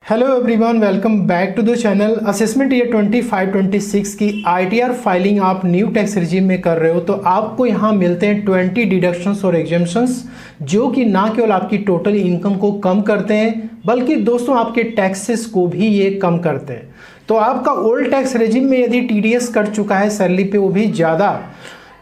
Hello everyone, welcome back to the channel. Assessment year 25-26 की ITR filing आप new tax regime में कर रहे हो तो आपको यहाँ मिलते हैं 20 डिडक्शंस और एग्जम्पशंस, जो कि ना केवल आपकी टोटल इनकम को कम करते हैं बल्कि दोस्तों आपके टैक्सेस को भी ये कम करते हैं। तो आपका ओल्ड टैक्स रिजीम में यदि टीडीएस कट चुका है सैलरी पे वो भी ज़्यादा,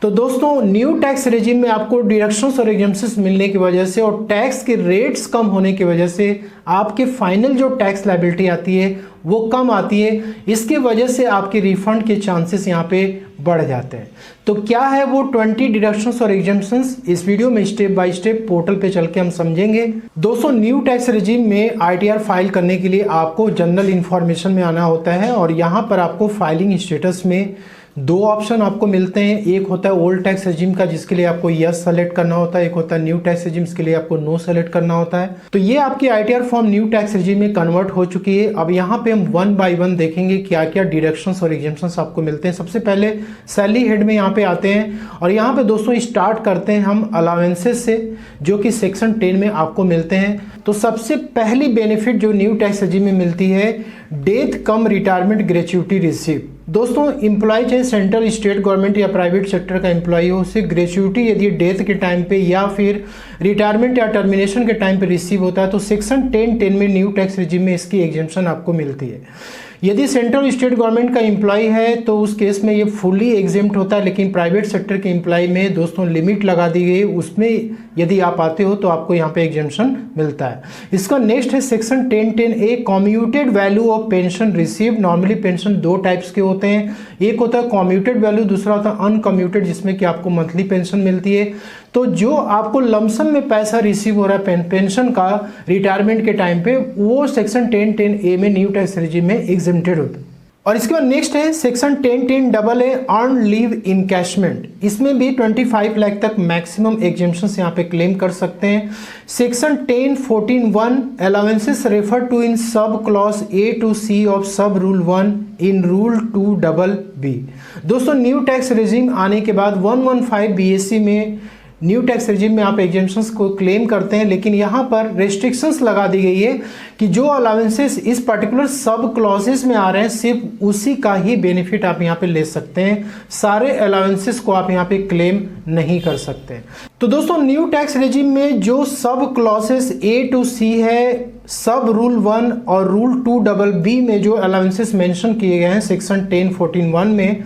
तो दोस्तों न्यू टैक्स रेजिम में आपको डिडक्शंस और एग्जम्पशंस मिलने की वजह से और टैक्स के रेट्स कम होने की वजह से आपके फाइनल जो टैक्स लायबिलिटी आती है वो कम आती है। इसकी वजह से आपके रिफंड के चांसेस यहाँ पे बढ़ जाते हैं। तो क्या है वो 20 डिडक्शंस और एग्जम्पशंस, इस वीडियो में स्टेप बाय स्टेप पोर्टल पे चल के हम समझेंगे। दोस्तों न्यू टैक्स रेजिम में आईटीआर फाइल करने के लिए आपको जनरल इन्फॉर्मेशन में आना होता है और यहाँ पर आपको फाइलिंग स्टेटस में दो ऑप्शन आपको मिलते हैं। एक होता है ओल्ड टैक्स रेजिम का, जिसके लिए आपको यस सेलेक्ट करना होता है। एक होता है न्यू टैक्स रेजिम, के लिए आपको नो सेलेक्ट करना होता है। तो ये आपकी ITR form new tax regime में कन्वर्ट हो चुकी है। अब यहाँ पे हम वन बाय वन देखेंगे क्या क्या डिडक्शंस और एग्जम्पशंस आपको मिलते हैं। सबसे पहले सैलरी हेड में यहाँ पे आते हैं और यहाँ पे दोस्तों स्टार्ट करते हैं हम अलावेंसेस से, जो कि सेक्शन 10 में आपको मिलते हैं। तो सबसे पहली बेनिफिट जो न्यू टैक्स रेजिम में मिलती है, डेथ कम रिटायरमेंट ग्रेच्युटी रिसीव। दोस्तों एम्प्लॉय चाहे सेंट्रल स्टेट गवर्नमेंट या प्राइवेट सेक्टर का एम्प्लॉय हो, उसे ग्रेच्युटी यदि डेथ के टाइम पे या फिर रिटायरमेंट या टर्मिनेशन के टाइम पे रिसीव होता है तो सेक्शन 10(10) में न्यू टैक्स रेजिम में इसकी एग्जम्पशन आपको मिलती है। यदि सेंट्रल स्टेट गवर्नमेंट का एम्प्लॉय है तो उस केस में ये फुली एग्जेम्प्ट होता है, लेकिन प्राइवेट सेक्टर के एम्प्लॉय में दोस्तों लिमिट लगा दी गई, उसमें यदि आप आते हो तो आपको यहाँ पे एग्जेम्पशन मिलता है। इसका नेक्स्ट है section 10(10)(a) commuted value of pension receive. Normally pension दो टाइप्स के होते हैं, एक होता है कम्यूटेड वैल्यू, दूसरा होता है अनकम्यूटेड, जिसमें कि आपको मंथली पेंशन मिलती है। तो जो आपको लमसम में पैसा रिसीव हो रहा है पेंशन का रिटायरमेंट के टाइम पे, वो सेक्शन 10(10)(a) में न्यू टैक्स रेजिम में एग्जेम्प्टेड होता है। और इसके बाद नेक्स्ट है section 10(10)(a) earn leave encashment. इसमें भी 25 लाख तक मैक्सिमम एग्जम्पशंस यहाँ पे क्लेम कर सकते हैं। Section 10(14)(1) allowances refer to in sub clause A to C of sub rule 1 in rule 2BB। दोस्तों न्यू टैक्स रेजिम आने के बाद 115 BAC में न्यू टैक्स रेजिम में आप एग्जम्पशंस को क्लेम करते हैं, लेकिन यहाँ पर रेस्ट्रिक्शंस लगा दी गई है कि जो अलाउंसेस इस पर्टिकुलर सब क्लॉजेस में आ रहे हैं सिर्फ उसी का ही बेनिफिट आप यहाँ पे ले सकते हैं, सारे अलाउंसेस को आप यहाँ पे क्लेम नहीं कर सकते। तो दोस्तों न्यू टैक्स रेजिम में जो सब क्लॉजेस A to C है, सब रूल 1 और रूल 2BB में जो अलाउंसेस मेंशन किए गए हैं सेक्शन 10(14)(1) में,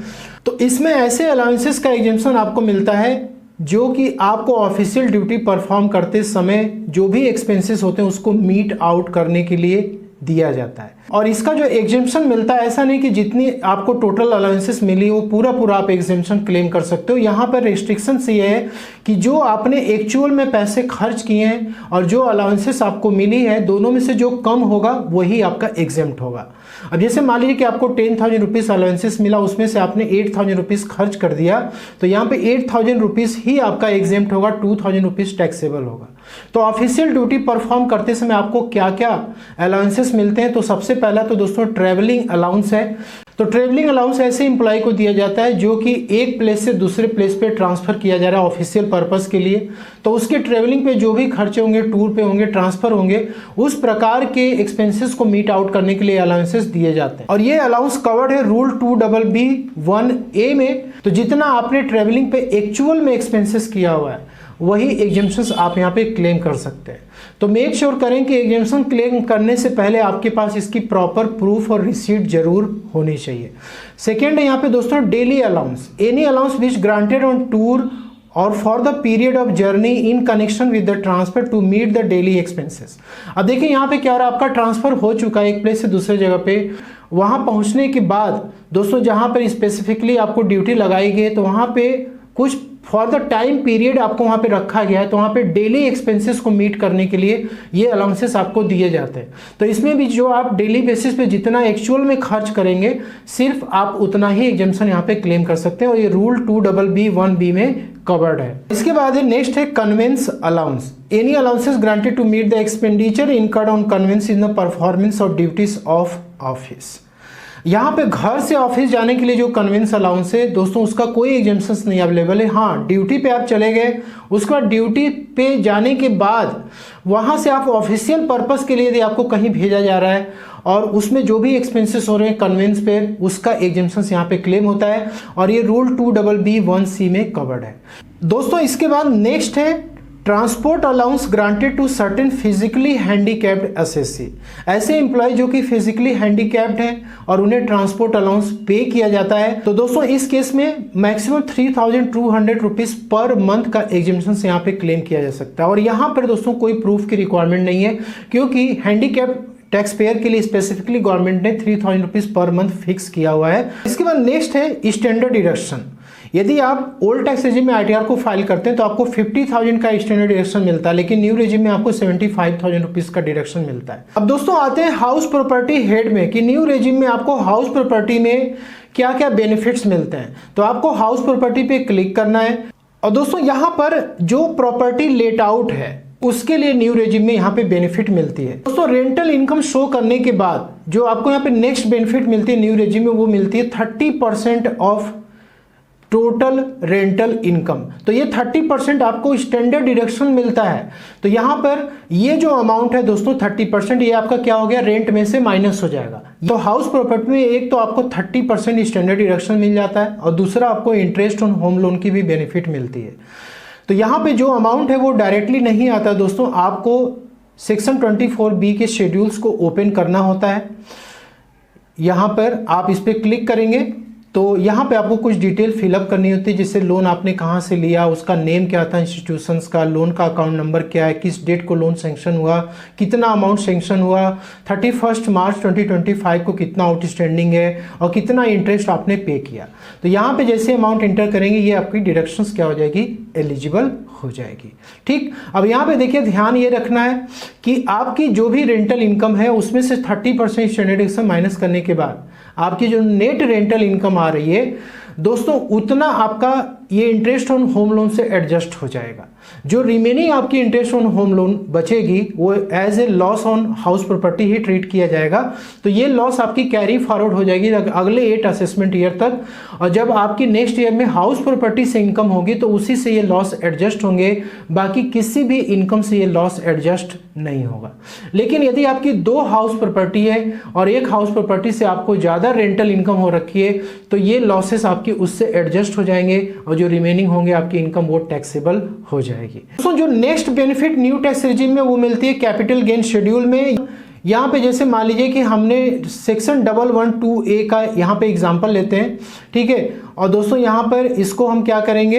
तो इसमें ऐसे अलाउंसेस का एग्जम्पशन आपको मिलता है जो कि आपको ऑफिशियल ड्यूटी परफॉर्म करते समय जो भी एक्सपेंसेस होते हैं उसको मीट आउट करने के लिए दिया जाता है। और इसका जो एग्जेम्पशन मिलता है, ऐसा नहीं कि जितनी आपको टोटल अलाउंसेस मिली वो पूरा आप एग्जेम्पशन क्लेम कर सकते हो। यहाँ पर रेस्ट्रिक्शंस ये है कि जो आपने एक्चुअल में पैसे खर्च किए हैं और जो अलाउंसेस आपको मिली है, दोनों में से जो कम होगा वही आपका एग्जेम्प्ट होगा। अब जैसे मान लीजिए कि आपको 10,000 रुपीज़ अलाउंसेस मिला, उसमें से आपने 8,000 रुपीज़ खर्च कर दिया, तो यहाँ पे 8,000 रुपीज़ ही आपका एग्जेम्प्ट होगा, 2,000 रुपीज़ टैक्सेबल होगा। तो ऑफिशियल ड्यूटी परफॉर्म करते समय आपको क्या क्या अलाउंसेस मिलते हैं, तो सबसे पहला तो दोस्तों ट्रैवलिंग अलाउंस है। तो ट्रैवलिंग अलाउंस ऐसे एम्प्लॉय को दिया जाता है जो कि एक प्लेस से दूसरे प्लेस पे ट्रांसफर किया जा रहा है ऑफिशियल पर्पस के लिए, तो उसके ट्रैवलिंग पे जो भी खर्चे होंगे, टूर पे होंगे, ट्रांसफर होंगे, उस प्रकार के एक्सपेंसेस को मीट आउट करने के लिए अलाउंसेस दिए जाते हैं। और ये अलाउंस कवर्ड है रूल 2BB1A में। तो जितना आपने ट्रैवलिंग पे एक्चुअल में एक्सपेंसेस किया हुआ है वही एग्जम्पशंस आप यहाँ पे क्लेम कर सकते हैं। तो मेक श्योर करें कि एग्जम्पशन क्लेम करने से पहले आपके पास इसकी प्रॉपर प्रूफ और रिसीट जरूर होनी चाहिए। सेकेंड है यहाँ पे दोस्तों daily allowance, any allowance which granted on tour और for the period of journey in connection with the transfer to meet the daily expenses. अब देखिए यहाँ पे क्या हो रहा है, आपका ट्रांसफर हो चुका है एक प्लेस से दूसरे जगह पे, वहाँ पहुँचने के बाद दोस्तों जहाँ पर स्पेसिफिकली आपको ड्यूटी लगाई गई है तो वहाँ पे कुछ फॉर द टाइम पीरियड आपको वहाँ पे रखा गया है, तो वहाँ पे डेली एक्सपेंसेस को मीट करने के लिए ये अलाउंसेस आपको दिए जाते हैं। तो इसमें भी जो आप डेली बेसिस पे जितना एक्चुअल में खर्च करेंगे सिर्फ आप उतना ही एग्जम्पशन यहाँ पे क्लेम कर सकते हैं और ये रूल 2BB1B में कवर्ड है। इसके बाद है नेक्स्ट है conveyance allowance, any allowances granted to meet the expenditure incurred on conveyance in the performance of duties of office. यहाँ पे घर से ऑफिस जाने के लिए जो कन्वेंस अलाउंस है दोस्तों, उसका कोई एग्जेम्पशंस नहीं अवेलेबल है। हाँ, ड्यूटी पे आप चले गए, उसके बाद ड्यूटी पे जाने के बाद वहाँ से आप ऑफिशियल पर्पस के लिए यदि आपको कहीं भेजा जा रहा है और उसमें जो भी एक्सपेंसेस हो रहे हैं कन्वेंस पे, उसका एग्जेम्पशंस यहाँ पे क्लेम होता है और ये रूल 2BB1C में कवर्ड है। दोस्तों इसके बाद नेक्स्ट है transport allowance granted to certain physically handicapped assessee. ऐसे एम्प्लॉय जो कि फिजिकली हैंडीकैप्ड हैं और उन्हें ट्रांसपोर्ट अलाउंस पे किया जाता है, तो दोस्तों इस केस में मैक्सिमम 3200 रुपीज पर मंथ का एग्जेम्पशन यहाँ पे क्लेम किया जा सकता है। और यहाँ पर दोस्तों कोई प्रूफ की रिक्वायरमेंट नहीं है, क्योंकि हैंडीकैप्ड टैक्स पेयर के लिए स्पेसिफिकली गवर्नमेंट ने 3000 रुपीज पर मंथ फिक्स किया हुआ है। इसके बाद नेक्स्ट है स्टैंडर्ड डिडक्शन। यदि आप ओल्ड टैक्स रेजिम में आईटीआर को फाइल करते हैं तो आपको 50,000 का स्टैंडर्ड डिडक्शन मिलता है, लेकिन न्यू रेजिम में आपको 75,000 रुपीज का डिडक्शन मिलता है। अब दोस्तों आते हैं हाउस प्रॉपर्टी हेड में कि न्यू रेजिम में आपको हाउस प्रॉपर्टी में क्या क्या बेनिफिट्स मिलते हैं। तो आपको हाउस प्रॉपर्टी पे क्लिक करना है और दोस्तों यहाँ पर जो प्रॉपर्टी लेट आउट है उसके लिए न्यू रेजिम में यहाँ पे बेनिफिट मिलती है। दोस्तों रेंटल इनकम शो करने के बाद जो आपको यहाँ पे नेक्स्ट बेनिफिट मिलती है न्यू रेजिम में, वो मिलती है 30% ऑफ टोटल रेंटल इनकम। तो ये 30% आपको स्टैंडर्ड डिडक्शन मिलता है। तो यहाँ पर ये जो अमाउंट है दोस्तों 30%, ये आपका क्या हो गया, रेंट में से माइनस हो जाएगा। तो हाउस प्रॉपर्टी में एक तो आपको 30% स्टैंडर्ड डिडक्शन मिल जाता है और दूसरा आपको इंटरेस्ट ऑन होम लोन की भी बेनिफिट मिलती है। तो यहाँ पे जो अमाउंट है वो डायरेक्टली नहीं आता दोस्तों, आपको सेक्शन 24B के शेड्यूल्स को ओपन करना होता है। यहाँ पर आप इस पर क्लिक करेंगे तो यहाँ पे आपको कुछ डिटेल फिलअप करनी होती है, जैसे लोन आपने कहाँ से लिया, उसका नेम क्या था इंस्टीट्यूशंस का, लोन का अकाउंट नंबर क्या है, किस डेट को लोन सैंक्शन हुआ, कितना अमाउंट सैंक्शन हुआ, 31 मार्च 2025 को कितना आउटस्टैंडिंग है और कितना इंटरेस्ट आपने पे किया। तो यहाँ पे जैसे अमाउंट एंटर करेंगे ये आपकी डिडक्शंस क्या हो जाएगी, एलिजिबल हो जाएगी। ठीक, अब यहाँ पे देखिए ध्यान ये रखना है कि आपकी जो भी रेंटल इनकम है उसमें से 30% स्टैंडर्ड डिडक्शन माइनस करने के बाद आपकी जो नेट रेंटल इनकम आ रही है दोस्तों, उतना आपका ये इंटरेस्ट ऑन होम लोन से एडजस्ट हो जाएगा। जो रिमेनिंग आपकी इंटरेस्ट ऑन होम लोन बचेगी वो as a loss on house property ही ट्रीट किया जाएगा। तो ये लॉस आपकी कैरी फॉरवर्ड हो जाएगी अगले 8 असेसमेंट ईयर तक, और जब आपकी नेक्स्ट ईयर में हाउस प्रॉपर्टी से इनकम होगी तो उसी से ये लॉस एडजस्ट होंगे, बाकी किसी भी इनकम से ये लॉस एडजस्ट नहीं होगा। लेकिन यदि आपकी 2 हाउस प्रॉपर्टी है और एक हाउस प्रॉपर्टी से आपको ज़्यादा रेंटल इनकम हो रखी है तो ये लॉसेस आपकी उससे एडजस्ट हो जाएंगे और जो रिमेनिंग होंगे आपकी इनकम वो टैक्सेबल हो जाएगी। दोस्तों जो next benefit new tax regime में वो मिलती है कैपिटल गेन शेड्यूल में। यहाँ पे जैसे मान लीजिए कि हमने सेक्शन 112A का यहाँ पे एग्जांपल लेते हैं, ठीक है। और दोस्तों यहाँ पर इसको हम क्या करेंगे,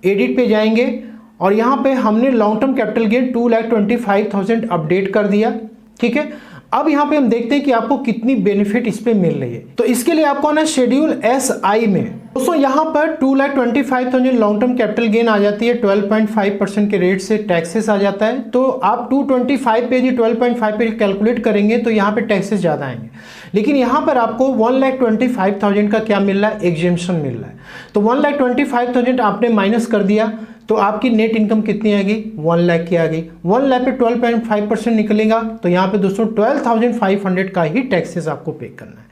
एडिट पे जाएंगे और यहाँ पे हमने long term capital gain 2,25,000 update कर दिया, ठीक है। अब यहाँ पे हम देखते हैं कि आपको कितनी बेनिफिट इस पे मिल रही है। तो इसके लिए आपको आना शेड्यूल SI में। दोस्तों यहाँ पर 2,25,000 लॉन्ग टर्म कैपिटल गेन आ जाती है, 12.5% के रेट से टैक्सेस आ जाता है। तो आप 225 पे 12.5 पे कैलकुलेट करेंगे तो यहाँ पे टैक्सेस ज़्यादा आएंगे, लेकिन यहाँ पर आपको 1,25,000 का क्या मिल रहा है, एग्जेम्पशन मिल रहा है। तो 1,25,000 आपने माइनस कर दिया तो आपकी नेट इनकम कितनी आ गई, 1 लाख की आ गई। 1 लाख पे 12.5% निकलेगा तो यहाँ पे दोस्तों 12,500 का ही टैक्सेस आपको पे करना है।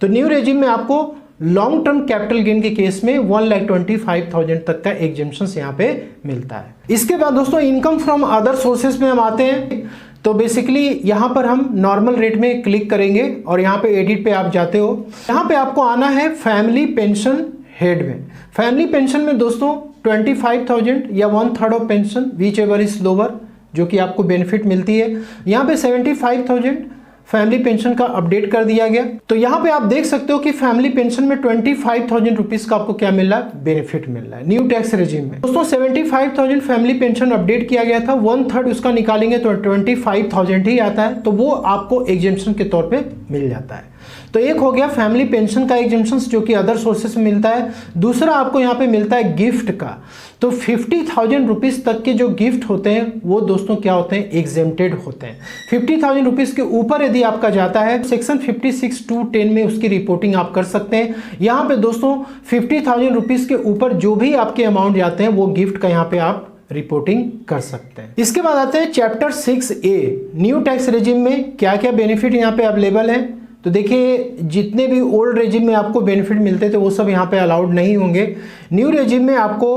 तो न्यू रेजिम में आपको लॉन्ग टर्म कैपिटल गेन के केस में 1,25,000 तक का एग्जेम्पशन यहाँ पे मिलता है। इसके बाद दोस्तों इनकम फ्रॉम अदर सोर्सेज में हम आते हैं। तो बेसिकली यहाँ पर हम नॉर्मल रेट में क्लिक करेंगे और यहाँ पे एडिट पे आप जाते हो। यहाँ पे आपको आना है फैमिली पेंशन हेड में। फैमिली पेंशन में दोस्तों 25,000 या 1/3 of pension which ever is lower जो कि आपको बेनिफिट मिलती है। यहाँ पे 75,000 फैमिली पेंशन का अपडेट कर दिया गया। तो यहाँ पे आप देख सकते हो कि फैमिली पेंशन में 25,000 रुपीज का आपको क्या मिल रहा है, बेनिफिट मिल रहा है न्यू टैक्स रेजिम में। दोस्तों 75,000 फैमिली पेंशन अपडेट किया गया था, 1/3 उसका निकालेंगे तो 25,000 ही आता है, तो वो आपको एग्जेम्पशन के तौर पे मिल जाता है। तो एक हो गया फैमिली पेंशन का एग्जेम्पशन जो कि अदर सोर्सेस में मिलता है। दूसरा आपको यहाँ पे मिलता है गिफ्ट का। तो 50,000 रुपीज तक के जो गिफ्ट होते हैं वो दोस्तों क्या होते हैं, एग्जेम्प्टेड होते हैं। 50,000 रुपीज के ऊपर यदि आपका जाता है सेक्शन 56(2)(10) में उसकी रिपोर्टिंग आप कर सकते हैं। यहाँ पे दोस्तों 50,000 रुपीज के ऊपर जो भी आपके अमाउंट जाते हैं वो गिफ्ट का यहाँ पे आप रिपोर्टिंग कर सकते हैं। इसके बाद आते हैं chapter 6A new tax regime में क्या क्या बेनिफिट यहाँ पे अवेलेबल है। तो देखिए जितने भी ओल्ड रेजिम में आपको बेनिफिट मिलते थे वो सब यहाँ पे अलाउड नहीं होंगे। न्यू रेजिम में आपको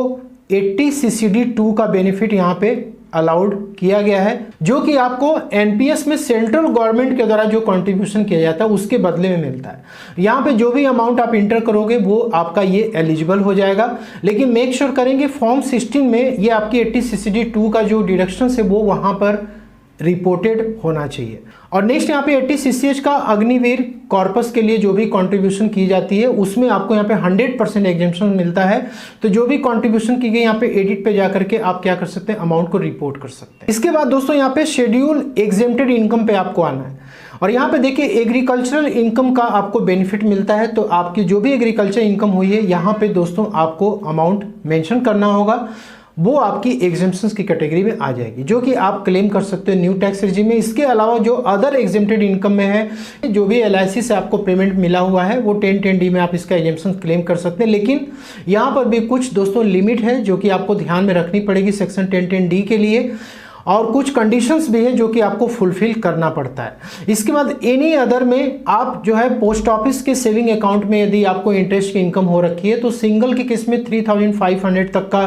80 CCD 2 का बेनिफिट यहाँ पे अलाउड किया गया है, जो कि आपको एनपीएस में सेंट्रल गवर्नमेंट के द्वारा जो कंट्रीब्यूशन किया जाता है उसके बदले में मिलता है। यहाँ पे जो भी अमाउंट आप इंटर करोगे वो आपका ये एलिजिबल हो जाएगा, लेकिन मेक श्योर करेंगे फॉर्म 16 में ये आपकी 80 CCD 2 का जो डिडक्शन है वो वहाँ पर रिपोर्टेड होना चाहिए। और नेक्स्ट यहाँ पे 80 CCH का अग्निवीर कॉर्पस के लिए जो भी कंट्रीब्यूशन की जाती है उसमें आपको यहाँ पे 100% एग्जेम्पशन मिलता है। तो जो भी कंट्रीब्यूशन की गई यहाँ पे एडिट पे जाकर के आप क्या कर सकते हैं, अमाउंट को रिपोर्ट कर सकते हैं। इसके बाद दोस्तों यहाँ पे शेड्यूल एग्जेम्प्टेड इनकम पे आपको आना है और यहाँ पे देखिए एग्रीकल्चरल इनकम का आपको बेनिफिट मिलता है। तो आपकी जो भी एग्रीकल्चर इनकम हुई है यहाँ पे दोस्तों आपको अमाउंट मेंशन करना होगा, वो आपकी एग्जेम्पशंस की कैटेगरी में आ जाएगी, जो कि आप क्लेम कर सकते हो न्यू टैक्स रिजीम में। इसके अलावा जो अदर एग्जेम्प्टेड इनकम में है, जो भी LIC से आपको पेमेंट मिला हुआ है वो 1010D में आप इसका एग्जेम्पशन क्लेम कर सकते हैं। लेकिन यहाँ पर भी कुछ दोस्तों लिमिट है जो कि आपको ध्यान में रखनी पड़ेगी सेक्शन 1010D के लिए, और कुछ कंडीशंस भी है जो कि आपको फुलफिल करना पड़ता है। इसके बाद एनी अदर में आप जो है पोस्ट ऑफिस के सेविंग अकाउंट में यदि आपको इंटरेस्ट की इनकम हो रखी है तो सिंगल के केस में 3500 तक का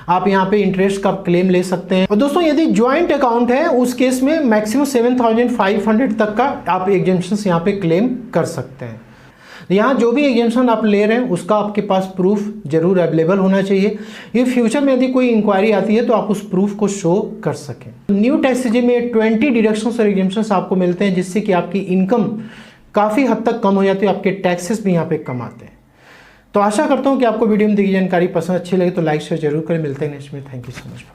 आप यहाँ पे इंटरेस्ट का क्लेम ले सकते हैं। और दोस्तों यदि ज्वाइंट अकाउंट है उस केस में मैक्सिमम 7500 तक का आप एग्जेम्पशंस यहाँ पे क्लेम कर सकते हैं। यहाँ जो भी एग्जेम्पशन आप ले रहे हैं उसका आपके पास प्रूफ जरूर अवेलेबल होना चाहिए, ये फ्यूचर में यदि कोई इंक्वायरी आती है तो आप उस प्रूफ को शो कर सकें। न्यू टैक्स रिजीम में 20 डिडक्शंस और एग्जेम्पशंस आपको मिलते हैं, जिससे कि आपकी इनकम काफ़ी हद तक कम हो जाती है, आपके टैक्सेस भी यहाँ पे कम आते हैं। तो आशा करता हूँ कि आपको वीडियो में दी गई जानकारी पसंद अच्छी लगी तो लाइक शेयर जरूर करें। मिलते हैं नेक्स्ट में। Thank you so much.